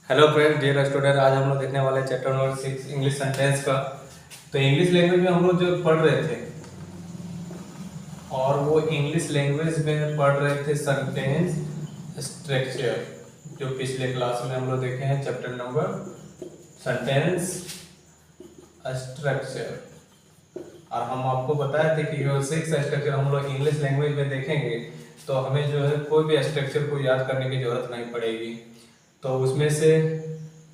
Hello friend, dear student. आज हम लोग देखने वाले चैप्टर नंबर 6 इंग्लिश सेंटेंस का। तो इंग्लिश लैंग्वेज में हम लोग जो पढ़ रहे थे, और वो इंग्लिश लैंग्वेज में पढ़ रहे थे सेंटेंस स्ट्रक्चर, जो पिछले क्लास में हम लोग देखे हैं चैप्टर नंबर सेंटेंस स्ट्रक्चर। और हम आपको बताए थे कि जो 6 स्ट्रक्चर हम लोग इंग्लिश लैंग्वेज में देखेंगे तो हमें जो है कोई भी स्ट्रक्चर को याद करने की जरूरत नहीं पड़ेगी। तो उसमें से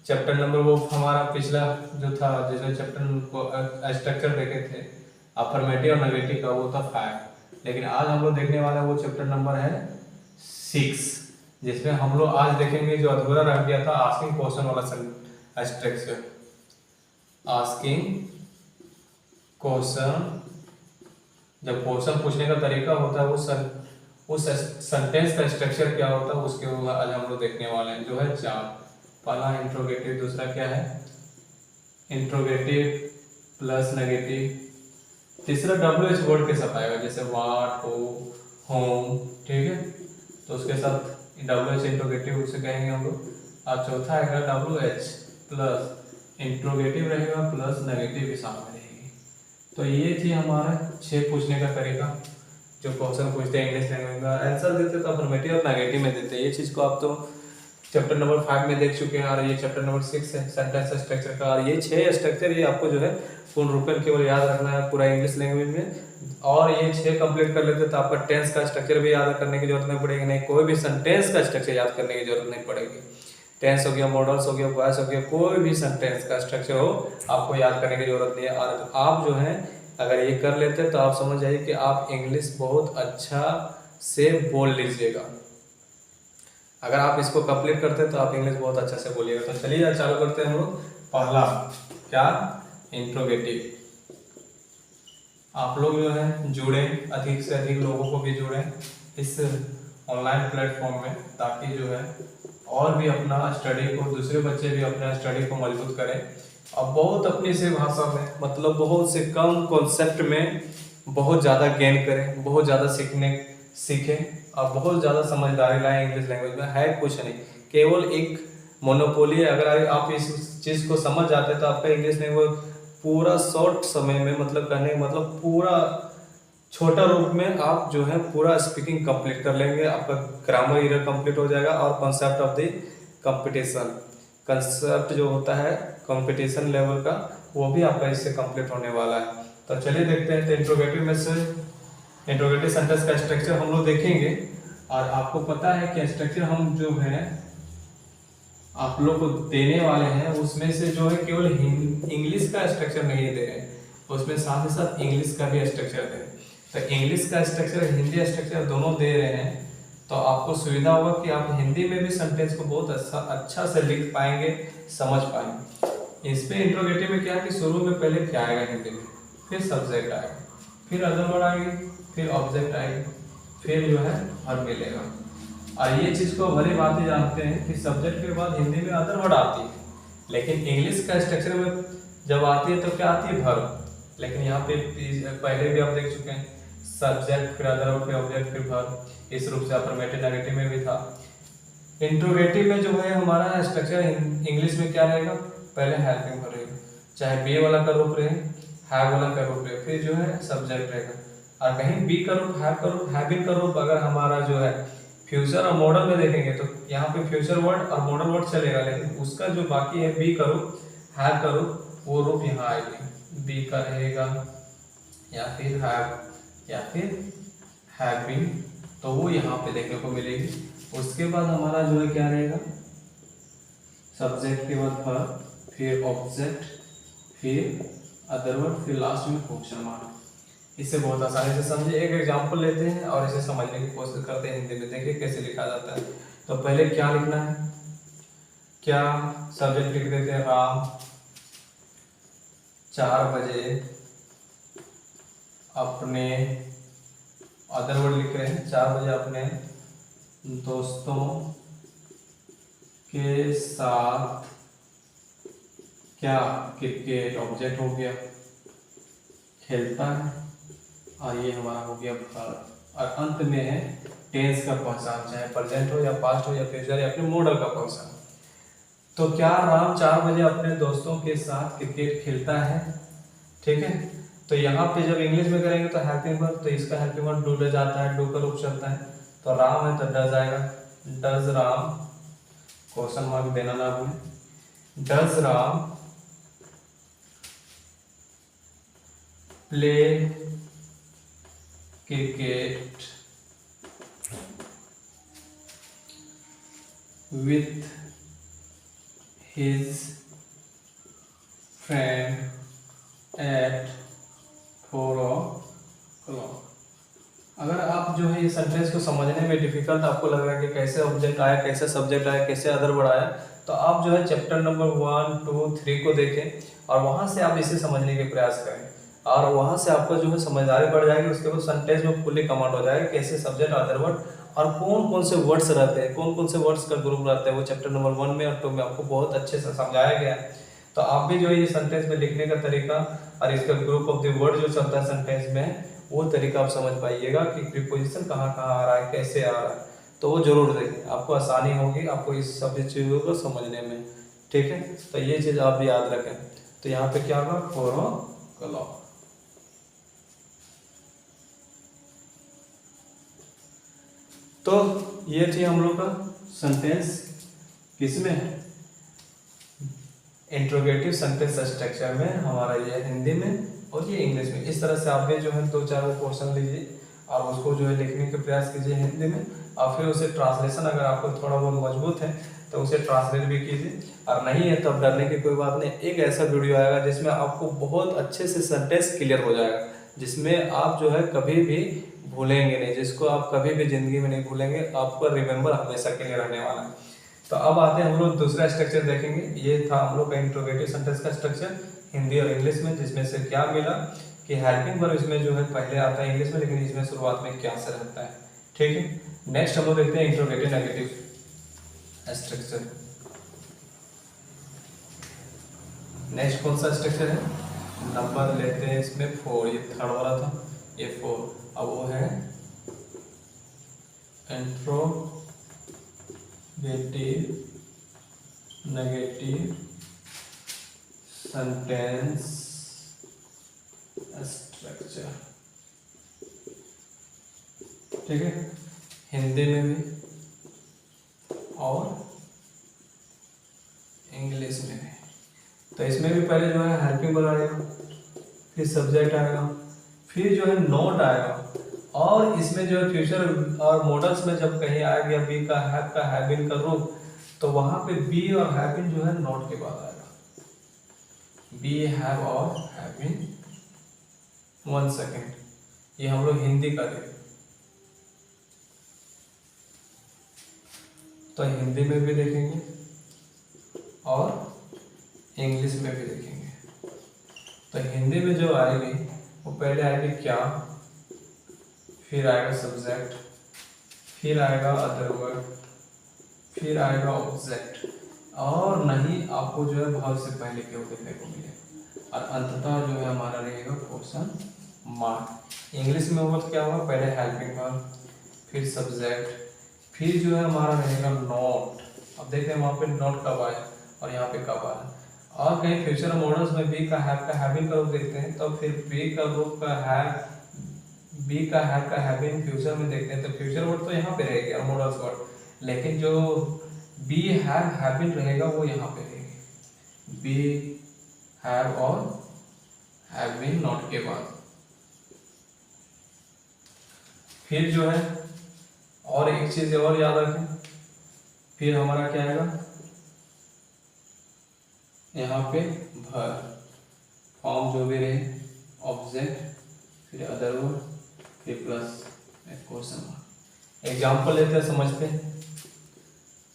चैप्टर नंबर वो हमारा पिछला जो था, जिसमें चैप्टर को स्ट्रक्चर देखे थे अफर्मेटिव और नेगेटिव का, वो था 5। लेकिन आज हम लोग देखने वाला वो चैप्टर नंबर है 6, जिसमें हम लोग आज देखेंगे जो अधूरा रह गया था आस्किंग क्वेश्चन वाला स्ट्रक्चर। आस्किंग क्वेश्चन, जब क्वेश्चन पूछने का तरीका होता है उस सेंटेंस का स्ट्रक्चर क्या होता है, उसके आज हम लोग देखने वाले हैं। जो है 4, पहला इंट्रोगेटिव, दूसरा क्या है इंट्रोगेटिव प्लस नेगेटिव, तीसरा WH वर्ड के साथ आएगा, जैसे वाट, हो, होम, ठीक है। तो उसके साथ WH इंट्रोगेटिव उसे कहेंगे हम लोग। और चौथा आएगा WH प्लस इंट्रोगेटिव रहेगा प्लस नेगेटिव के साथ में रहेगी। तो ये थी हमारा 6 पूछने का तरीका, जो क्वेश्चन पूछते हैं इंग्लिश लैंग्वेज में। आंसर देते तो अफर्मेटिव और नेगेटिव में देते हैं। ये चीज़ को आप तो चैप्टर नंबर 5 में देख चुके हैं, और ये चैप्टर नंबर 6 है सेंटेंस स्ट्रक्चर का। और ये 6 स्ट्रक्चर ये आपको जो है पूर्ण रूप में केवल याद रखना है पूरा इंग्लिश लैंग्वेज में। और ये 6 कंप्लीट कर लेते तो आपका टेंस का स्ट्रक्चर भी याद करने की जरूरत नहीं पड़ेगी, नहीं कोई भी सेंटेंस का स्ट्रक्चर याद करने की जरूरत नहीं पड़ेगी। टेंस हो गया, मॉडल्स हो गया, वॉइस हो गया, कोई भी सेंटेंस का स्ट्रक्चर हो आपको याद करने की जरूरत नहीं है। और आप जो है अगर ये कर लेते तो आप समझ जाइए कि आप इंग्लिश बहुत अच्छा से बोल लीजिएगा। अगर आप इसको कंप्लीट करते तो आप इंग्लिश बहुत अच्छा से बोलिएगा। तो चलिए चालू करते हैं हम लोग। पहला क्या, इंट्रोगेटिव। आप लोग जो है जुड़े, अधिक से अधिक लोगों को भी जुड़े इस ऑनलाइन प्लेटफॉर्म में, ताकि जो है और भी अपना स्टडी को, दूसरे बच्चे भी अपना स्टडी को मजबूत करें और बहुत अपनी से भाषा में, मतलब बहुत से कम कॉन्सेप्ट में बहुत ज़्यादा गेन करें, बहुत ज़्यादा सीखें और बहुत ज़्यादा समझदारी लाएं। इंग्लिश लैंग्वेज में है कुछ नहीं, केवल एक मोनोपोली है। अगर आप इस चीज़ को समझ जाते तो आपका इंग्लिश लैंग्वेज पूरा शॉर्ट समय में, मतलब कहने का मतलब पूरा छोटा रूप में आप जो है पूरा स्पीकिंग कंप्लीट कर लेंगे। आपका ग्रामर एरर कंप्लीट हो जाएगा और concept of the competition, concept जो होता है कंपटीशन लेवल का, वो भी आपका इससे कंप्लीट होने वाला है। तो चलिए देखते हैं। तो इंट्रोगेटिव में से इंट्रोगेटिव सेंटेंस का स्ट्रक्चर हम लोग देखेंगे। और आपको पता है कि स्ट्रक्चर हम जो है आप लोग को देने वाले हैं, उसमें से जो है केवल इंग्लिश का स्ट्रक्चर नहीं दे रहे हैं, उसमें साथ ही साथ इंग्लिश का भी स्ट्रक्चर दे रहे हैं। तो इंग्लिश का स्ट्रक्चर, हिंदी स्ट्रक्चर दोनों दे रहे हैं, तो आपको सुविधा होगा कि आप हिंदी में भी सेंटेंस को बहुत अच्छा से लिख पाएंगे, समझ पाएंगे। इस पे इंट्रोगेटिव में क्या है कि शुरू में पहले क्या आएगा हिंदी में, फिर सब्जेक्ट आएगा, फिर अदर वर्ड आएगी, फिर ऑब्जेक्ट आएगी, फिर जो है वर्ब मिलेगा। और ये चीज़ को भली भांति जानते हैं कि सब्जेक्ट के बाद हिंदी में अदर वर्ड आती है, लेकिन इंग्लिश का स्ट्रक्चर में जब आती है तो क्या आती है, वर्ब। लेकिन यहाँ पे पहले भी आप देख चुके हैं, सब्जेक्ट फिर अदर वर्ड फिर ऑब्जेक्ट फिर वर्ब। इस रूप से अफर्मेटिव नेगेटिव में भी था। इंट्रोगेटिव में जो है हमारा स्ट्रक्चर इंग्लिश में क्या रहेगा, पहले हेल्पिंग वर्ब रहेगा, चाहे बी वाला का रूप रहे, हैव वाला का रूप रहे, फिर जो है सब्जेक्ट रहेगा। और कहीं बी का रूप, हैव का रूप, हैविंग का रूप अगर हमारा जो है फ्यूचर और मॉडल में देखेंगे तो यहाँ पे फ्यूचर वर्ड और मॉडल वर्ड चलेगा, लेकिन उसका जो बाकी है बी का रूप, हैव का रूप, वो रूप यहाँ आएगी, बी का रहेगा या फिर हैव या फिर हैविंग, तो वो यहाँ पे देखने को मिलेगी। उसके बाद हमारा जो है क्या रहेगा, सब्जेक्ट के बाद वर्ब, फिर ऑब्जेक्ट, फिर अदर वर्ड, फिर लास्ट में क्वेश्चन मार्क। इसे बहुत आसानी से समझे। एक एग्जांपल लेते हैं और इसे समझने की कोशिश करते हैं हिंदी में, देखिए कैसे लिखा जाता है। तो पहले क्या लिखना है, क्या सब्जेक्ट लिख देते हैं राम 4 बजे अपने, अदर वर्ड लिख रहे हैं 4 बजे अपने दोस्तों के साथ क्या क्रिकेट, ऑब्जेक्ट हो गया, खेलता है, और ये हमारा हो गया वर्ब। और अंत में है टेंस का पहचान, चाहे प्रेजेंट हो या पास्ट हो या फ्यूचर या फिर मॉडल का पहचान। तो क्या राम 4 बजे अपने दोस्तों के साथ क्रिकेट खेलता है, ठीक है। तो यहाँ पे जब इंग्लिश में करेंगे तो हेल्पिंग वर्ब, तो इसका हेल्पिंग वर्ब डू डज आता है, डू का रूप चलता है, तो राम है तो डज आएगा, डज राम, क्वेश्चन मार्क देना ना भूलें, does Ram play cricket with his friend at 4 o'clock। अगर आप जो है ये सेंटेंस को समझने में डिफिकल्ट आपको लग रहा है कि कैसे ऑब्जेक्ट आया, कैसे सब्जेक्ट आया, कैसे अदर वर्ड आया, तो आप जो है चैप्टर नंबर 1, 2, 3 को देखें और वहाँ से आप इसे समझने के प्रयास करें और वहाँ से आपको जो है समझदारी बढ़ जाएगी। उसके बाद सेंटेंस में फुल्ली कमांड हो जाएगा कैसे सब्जेक्ट, अदर वर्ड और कौन कौन से वर्ड्स रहते हैं, कौन कौन से वर्ड्स का ग्रुप रहता है, वो चैप्टर नंबर 1 में और 2 में आपको बहुत अच्छे से समझाया गया है। तो आप भी जो है ये सेंटेंस में लिखने का तरीका और इसका ग्रुप ऑफ द वर्ड जो चलता है सेंटेंस में, वो तरीका आप समझ पाइएगा कि प्रीपोजिशन कहाँ कहाँ आ रहा है, कैसे आ रहा है, तो वो जरूर देखें, आपको आसानी होगी आपको इस सभी चीज़ों को समझने में, ठीक है। तो ये चीज़ आप भी याद रखें। तो यहाँ पे क्या होगा, 4 o'clock। तो ये थी हम लोग का सेंटेंस, किसमें, इंट्रोगेटिव सेंटेंस स्ट्रक्चर में, हमारा ये हिंदी में और ये इंग्लिश में। इस तरह से आप भी जो है 2-4 क्वेश्चन लीजिए और उसको जो है लिखने के प्रयास कीजिए हिंदी में, और फिर उसे ट्रांसलेशन अगर आपको थोड़ा बहुत मजबूत है तो उसे ट्रांसलेट भी कीजिए, और नहीं है तो अब डरने की कोई बात नहीं। एक ऐसा वीडियो आएगा जिसमें आपको बहुत अच्छे से सेंटेंस क्लियर हो जाएगा, जिसमें आप जो है कभी भी भूलेंगे नहीं, जिसको आप कभी भी जिंदगी में नहीं भूलेंगे, आपका रिमेंबर हमेशा के लिए रहने वाला है। तो अब आते हैं हम लोग दूसरा स्ट्रक्चर देखेंगे। ये था हम लोग का इंट्रोगेटिव सेंटेंस का स्ट्रक्चर हिंदी और इंग्लिश में, जिसमें से क्या मिला कि हेल्पिंग वर्ब इसमें जो है पहले आता है इंग्लिश में, लेकिन इसमें शुरुआत में क्या से रहता है, ठीक है। नेक्स्ट हम लोग देखते हैं इंट्रोगेटिव नेगेटिव स्ट्रक्चर। नेक्स्ट कौन सा स्ट्रक्चर है, नंबर लेते हैं इसमें 4, ये थर्ड वाला था, ये 4। अब वो है इंट्रोगेटिव नेगेटिव सेंटेंस स्ट्रक्चर, ठीक है, हिंदी में भी और इंग्लिश में भी। तो इसमें भी पहले जो है हेल्पिंग वर्ब आएगा, फिर सब्जेक्ट आएगा, फिर जो है नोट आएगा, और इसमें जो है फ्यूचर और मॉडल्स में जब कहीं आ गया बी का हैव बीन का रूप, तो वहां पे बी और हैव बीन जो है नोट के बाद आएगा, बी हैव और हैव बीन। 1 सेकेंड, ये हम लोग हिंदी का देखें, तो हिंदी में भी देखेंगे और इंग्लिश में भी देखेंगे। तो हिंदी में जो आएगी वो पहले आएगी क्या, फिर आएगा सब्जेक्ट, फिर आएगा अदर वर्ड, फिर आएगा ऑब्जेक्ट, और नहीं आपको जो है बहुत से पहले क्यों देखने को मिलेगा, और अंततः जो है हमारा रहेगा क्वेश्चन मार्क। इंग्लिश में होगा तो क्या होगा, पहले हेल्पिंग वर्ब, फिर सब्जेक्ट, फिर जो है हमारा रहेगा नोट। अब देखते हैं वहाँ पे नोट कब आया और यहाँ पे कब आया, और कहीं फ्यूचर मॉडल्स में बी का हैविंग का रूप देखते हैं तो फिर बी का रूप का हैव, बी का हैविंग फ्यूचर में देखते हैं तो फ्यूचर वर्ड तो यहाँ पे रहेगा और मॉडल्स वर्ड, लेकिन जो बी हैविंग रहेगा वो यहाँ पे रहेगी, बी हैव और हैविंग नॉट के बाद। फिर जो है और एक चीज और याद रखें, फिर हमारा क्या आएगा यहाँ पे भर, फॉर्म जो भी रहे, ऑब्जेक्ट, फिर अदर वर्ड, फिर प्लस क्वेश्चन मार्क। एग्जाम्पल लेते हैं, समझते हैं।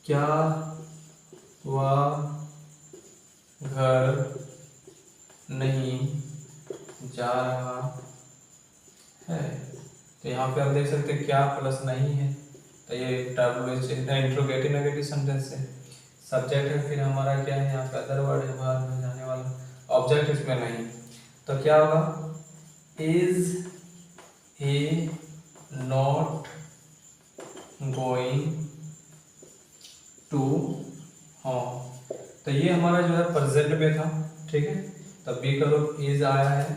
क्या वह घर नहीं जा रहा है, तो यहाँ पे आप देख सकते हैं क्या प्लस नहीं है, तो ये इंट्रोगेटिव नेगेटिव सेंटेंस है। सब्जेक्ट है, फिर हमारा क्या है यहाँ पे अदर वर्ड है, बाहर में जाने वाला, ऑब्जेक्ट इसमें नहीं, तो क्या होगा, is he not going to home. तो ये हमारा जो है प्रेजेंट में था, ठीक है। तब बी का रूप इज आया है,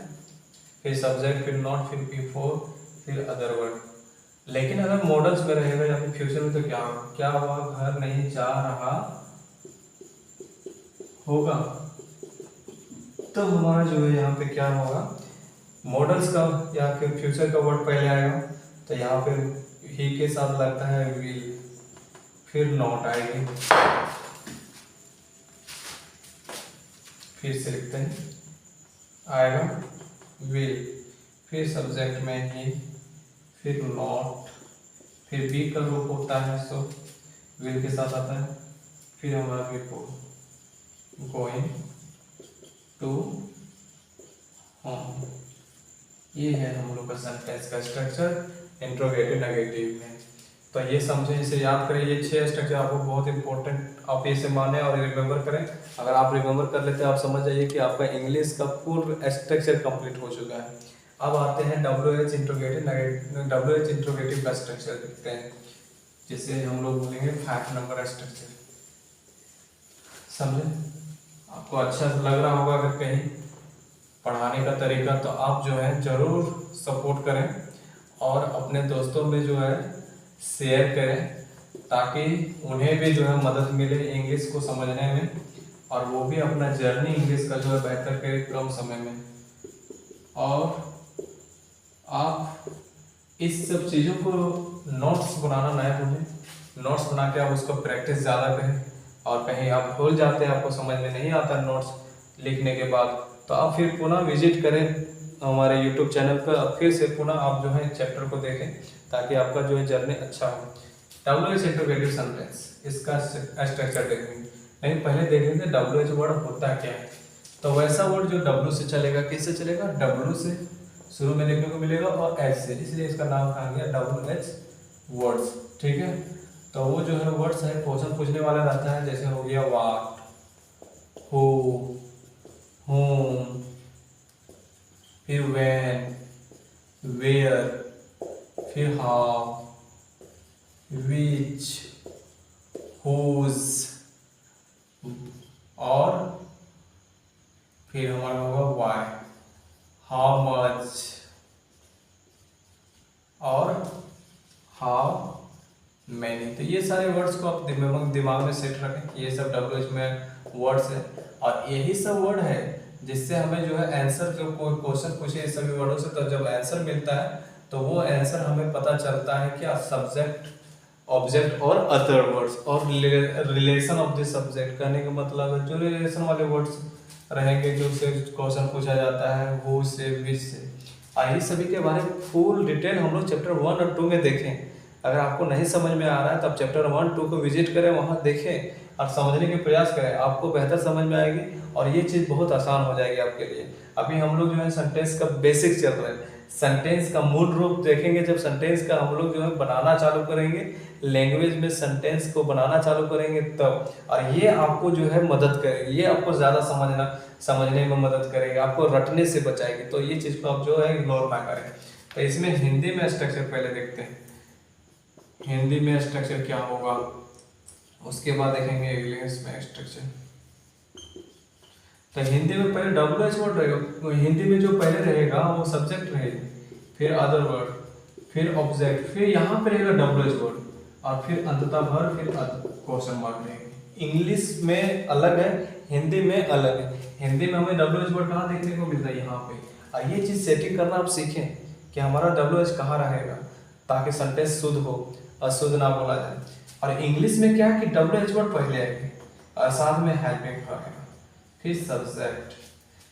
फिर सब्जेक्ट, फिर नॉट, फिर बिफोर, फिर अदर वर्ड। लेकिन अगर मॉडल्स में रहेगा या फिर फ्यूचर में तो क्या होगा, क्या हुआ, घर नहीं जा रहा होगा। तो हमारा जो है यहाँ पे क्या होगा, मॉडल्स का या फिर फ्यूचर का वर्ड पहले आएगा, तो यहाँ पे ही के साथ लगता है विल, फिर नॉट आएगी, फिर से लिखते हैं, आएगा विल, फिर सब्जेक्ट में ही, फिर नॉट, फिर बी का रूप होता है सो विल के साथ आता है, फिर हमारा बिफोर, गोइंग टू होम। ये है हम लोग का सेंटेंस का स्ट्रक्चर इंट्रोगेटिव नेगेटिव में। तो ये समझे, इसे याद करें, ये 6 स्ट्रक्चर आपको बहुत इंपॉर्टेंट, आप इसे माने और रिमेंबर करें। अगर आप रिमेंबर कर लेते हैं, आप समझ जाइए कि आपका इंग्लिश का पूर्ण स्ट्रक्चर कंप्लीट हो चुका है। अब आते हैं WH इंट्रोगेटिव का स्ट्रक्चर देखते हैं, जिसे हम लोग बोलेंगे 5 नंबर स्ट्रक्चर। समझे, आपको अच्छा लग रहा होगा। अगर कहीं पढ़ाने का तरीका तो आप जो है ज़रूर सपोर्ट करें और अपने दोस्तों में जो है शेयर करें, ताकि उन्हें भी जो है मदद मिले इंग्लिश को समझने में, और वो भी अपना जर्नी इंग्लिश का जो है बेहतर करें कम समय में। और आप इस सब चीज़ों को नोट्स बनाना ना भूलें, नोट्स बना के आप उसको प्रैक्टिस ज़्यादा करें। और कहीं आप भूल जाते हैं, आपको समझ में नहीं आता नोट्स लिखने के बाद, तो आप फिर पुनः विजिट करें हमारे YouTube चैनल पर, फिर से पुनः आप जो है चैप्टर को देखें, ताकि आपका जो है जर्नी अच्छा हो। WH इंट्रोगेटिव सेंटेंस, इसका स्ट्रक्चर देखेंगे, लेकिन पहले देखेंगे WH वर्ड होता क्या है। तो वैसा वर्ड जो W से चलेगा, किससे चलेगा, W से शुरू में देखने को मिलेगा और H से, इसलिए इसका नाम कहा गया WH वर्ड्स, ठीक है। तो वो जो है वर्ड्स है क्वेश्चन पूछने वाला रहता है, जैसे हो गया व्हाट, हु, whom, फिर when, where, फिर how, which, whose, और फिर हमारा होगा why, how much और how many। तो ये सारे वर्ड्स को आप दिमाग में सेट रखें, ये सब WH में वर्ड्स है, और यही सब वर्ड है जिससे हमें जो है आंसर, जो कोई क्वेश्चन पूछे इस सभी वर्डों से, तो जब आंसर मिलता है तो वो आंसर हमें पता चलता है क्या, सब्जेक्ट, ऑब्जेक्ट और अदर वर्ड्स, और रिलेशन ऑफ दिस सब्जेक्ट। कहने का मतलब है जो रिलेशन वाले वर्ड्स रहेंगे, जो से क्वेश्चन पूछा जाता है, वो से, विच से। आइए सभी के बारे में फुल डिटेल हम लोग चैप्टर 1 और 2 में देखें। अगर आपको नहीं समझ में आ रहा है तो आप चैप्टर 1, 2 को विजिट करें, वहाँ देखें और समझने के प्रयास करें, आपको बेहतर समझ में आएगी और ये चीज़ बहुत आसान हो जाएगी आपके लिए। अभी हम लोग जो है सेंटेंस का बेसिक चल रहा है, सेंटेंस का मूल रूप देखेंगे जब सेंटेंस का हम लोग जो है बनाना चालू करेंगे, लैंग्वेज में सेंटेंस को बनाना चालू करेंगे तब, और ये आपको जो है मदद करेगी, ये आपको ज़्यादा समझने में मदद करेगी, आपको रटने से बचाएगी। तो ये चीज़ को आप जो है इग्नोर ना करें। तो इसमें हिंदी में स्ट्रक्चर पहले देखते हैं, हिंदी में स्ट्रक्चर क्या होगा, उसके बाद देखेंगे इंग्लिश में स्ट्रक्चर। तो हिंदी में पहले WH वर्ड रहेगा, हिंदी में जो पहले रहेगा वो सब्जेक्ट रहेगा, फिर अदर वर्ड, फिर ऑब्जेक्ट, फिर यहाँ पे रहेगा WH वर्ड, और फिर अंततः भर, फिर क्वेश्चन मार्क रहेंगे। इंग्लिश में अलग है, हिंदी में अलग है। हिंदी में हमें WH वर्ड कहाँ देखने को मिलता है, यहाँ पे। और ये चीज़ सेटिंग करना आप सीखें कि हमारा WH कहाँ रहेगा, ताकि सेंटेंस शुद्ध हो, अशुद्ध ना बोला जाए। और इंग्लिश में क्या है कि WH वर्ड पहले आएंगे और साथ में हेल्पिंग आएगा, फिर सब्जेक्ट,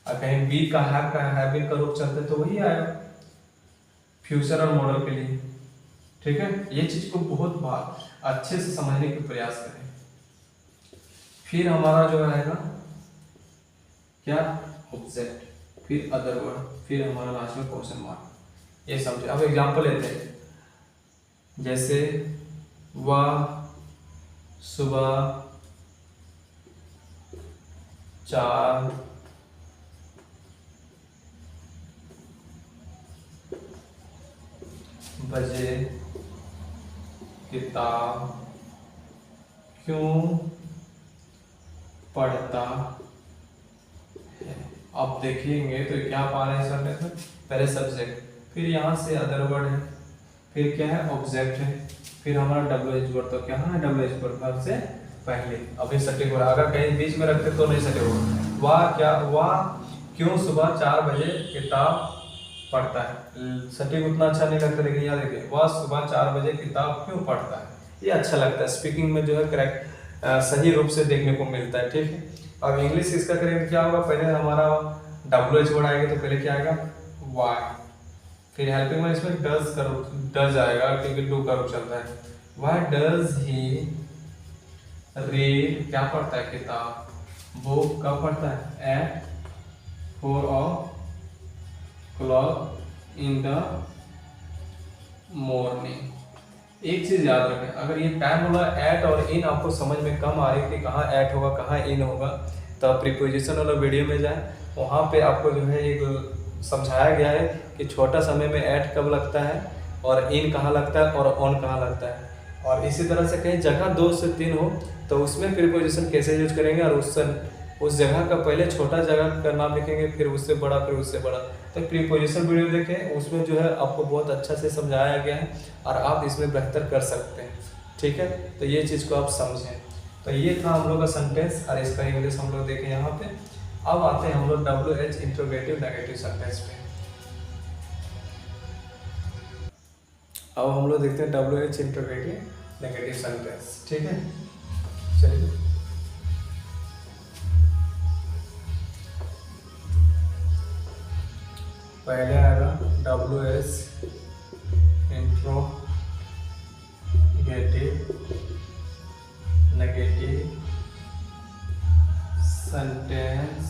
और कहीं बी का हैविंग का रूप चलते तो वही आएगा फ्यूचर और मॉडल के लिए, ठीक है। ये चीज को बहुत बार अच्छे से समझने का प्रयास करें। फिर हमारा जो रहेगा क्या, ऑब्जेक्ट, फिर अदर वर्ड, फिर हमारा लास्ट में क्वेश्चन मार्क। ये समझे। अब एग्जांपल लेते हैं, जैसे वह सुबह 4 बजे किताब क्यों पढ़ता है। अब देखेंगे तो क्या पा रहे हैं सर में, पहले सब्जेक्ट, फिर यहाँ से अदर वर्ड है, फिर क्या है ऑब्जेक्ट है, फिर हमारा WH वर्ड। तो क्या है WH वर्ड वर्ब से पहले। अभी सटीक हो रहा, अगर कहीं बीच में रखते तो नहीं सटीक होगा। वाह क्यों सुबह 4 बजे किताब पढ़ता है। सटीक उतना अच्छा नहीं लगता, लेकिन याद रखिए वह सुबह 4 बजे किताब क्यों पढ़ता है, ये अच्छा लगता है। स्पीकिंग में जो है करेक्ट सही रूप से देखने को मिलता है, ठीक है। अब इंग्लिश इसका करेक्ट क्या होगा, पहले हमारा WH वर्ड आएगा तो पहले क्या आएगा वाई, फिर हेल्पिंग में इसमें डज आएगा क्योंकि डू का रूप चलता है। वाई डज ही रीड, क्या पढ़ता है किताब, बुक कब पढ़ता है eight 4 o'clock in the morning. एक चीज याद रखें, अगर ये टाइम बोला एट और इन आपको समझ में कम आ रही है कि कहाँ एट होगा कहाँ इन होगा, तो आप प्रीपोजिशन वाला वीडियो में जाए, वहाँ पे आपको जो है एक समझाया गया है कि छोटा समय में एट कब लगता है और इन कहाँ लगता है और ऑन कहाँ लगता है। और इसी तरह से कहीं जगह 2 से 3 हो तो उसमें प्रीपोजिशन कैसे यूज करेंगे, और उस जगह का पहले छोटा जगह का नाम लिखेंगे, फिर उससे बड़ा, फिर उससे बड़ा। तो प्रीपोजिशन वीडियो देखें, उसमें जो है आपको बहुत अच्छा से समझाया गया है और आप इसमें बेहतर कर सकते हैं, ठीक है। तो ये चीज़ को आप समझें। तो ये था हम लोग का सेंटेंस और इसका इंग्लिश हम लोग देखें यहाँ पे। अब आते हैं हम लोग WH इंट्रोगेटिव नेगेटिव सेंटेंस पे। अब हम लोग देखते हैं WH इंट्रोगेटिव नेगेटिव सेंटेंस, ठीक है। चलिए पहले आएगा WH interrogative negative sentence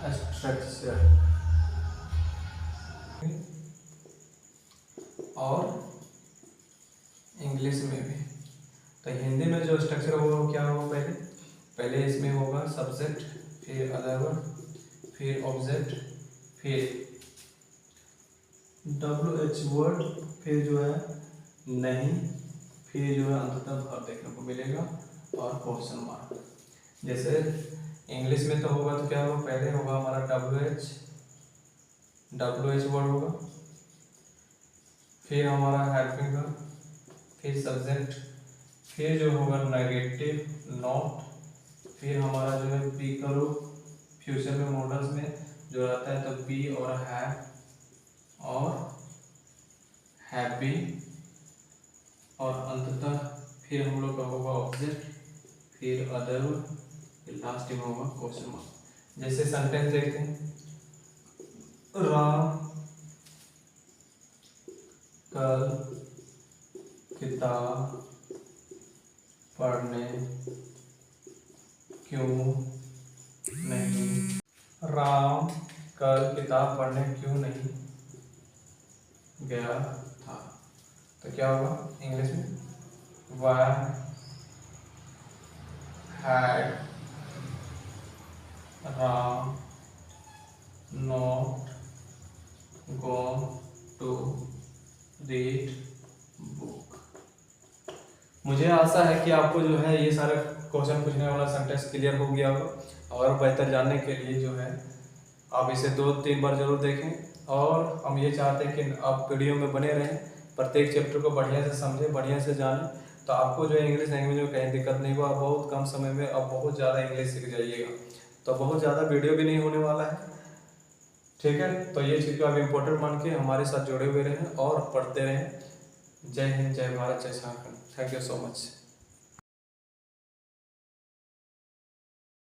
structure, और इंग्लिश में भी। तो हिंदी में जो स्ट्रक्चर होगा वो क्या होगा, पहले इसमें होगा सब्जेक्ट, फिर अदर वर्ड, फिर ऑब्जेक्ट, फिर WH वर्ड, फिर जो है नहीं, फिर जो है अंततः वर्ब देखने को मिलेगा और क्वेश्चन मार्क। जैसे इंग्लिश में तो होगा तो क्या होगा, पहले होगा हमारा WH वर्ड होगा, फिर हमारा हेल्पिंग वर्ब, फिर सब्जेक्ट, फिर जो होगा नेगेटिव नॉट, फिर हमारा जो है बी का रूप फ्यूचर में मॉडल्स में जो रहता है तो बी और हैव और हैप्पी, और अंततः फिर हम लोग का होगा ऑब्जेक्ट, फिर अदर, फिर लास्ट में होगा क्वेश्चन मार्क। जैसे सेंटेंस देखते हैं, राम कल किताब पढ़ने क्यों नहीं, राम कल किताब पढ़ने क्यों नहीं गया था। तो क्या होगा इंग्लिश में, Why had Ram not gone to read book। मुझे आशा है कि आपको जो है ये सारे क्वेश्चन पूछने वाला सेंटेंस क्लियर हो गया होगा, और बेहतर जानने के लिए जो है आप इसे 2-3 बार जरूर देखें। और हम ये चाहते हैं कि आप वीडियो में बने रहें, प्रत्येक चैप्टर को बढ़िया से समझें, बढ़िया से जानें, तो आपको जो इंग्लिश लैंग्वेज में कहीं दिक्कत नहीं होगा। बहुत कम समय में आप बहुत ज़्यादा इंग्लिश सीख जाइएगा, तो बहुत ज़्यादा वीडियो भी नहीं होने वाला है, ठीक है। तो ये चीज़ को आप इम्पोर्टेंट मान के हमारे साथ जुड़े हुए रहें और पढ़ते रहें। जय हिंद, जय भारत, जय Jharkhand. Thank you so much.